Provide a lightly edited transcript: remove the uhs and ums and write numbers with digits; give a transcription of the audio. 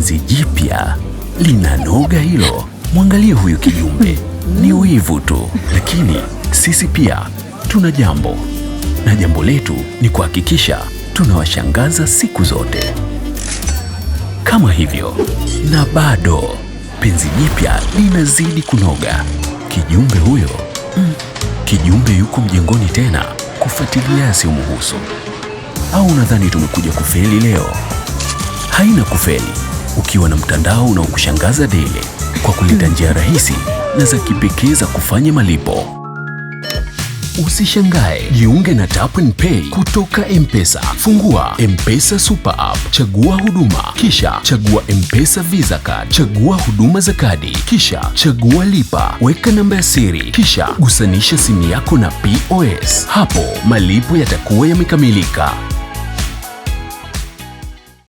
Penzi jipya linanoga hilo. Mwangalie huyu kijumbe, ni wivu tu, lakini sisi pia tuna jambo, na jambo letu ni kuhakikisha tunawashangaza siku zote kama hivyo. Na bado penzi jipya linazidi kunoga. Kijumbe huyo kijumbe yuko mjengoni tena kufuatilia yasiyomuhusu. Au unadhani tumekuja kufeli leo? Haina kufeli ukiwa na mtandao unaokushangaza daily kwa kuleta njia rahisi na za kipekee za kufanya malipo. Usishangae, jiunge na Tap and Pay kutoka M-Pesa. Fungua M-Pesa Super App, chagua huduma, kisha chagua M-Pesa Visa Card, chagua huduma za kadi, kisha chagua lipa, weka namba ya siri, kisha gusanisha simu yako na POS. Hapo malipo yatakuwa yamekamilika.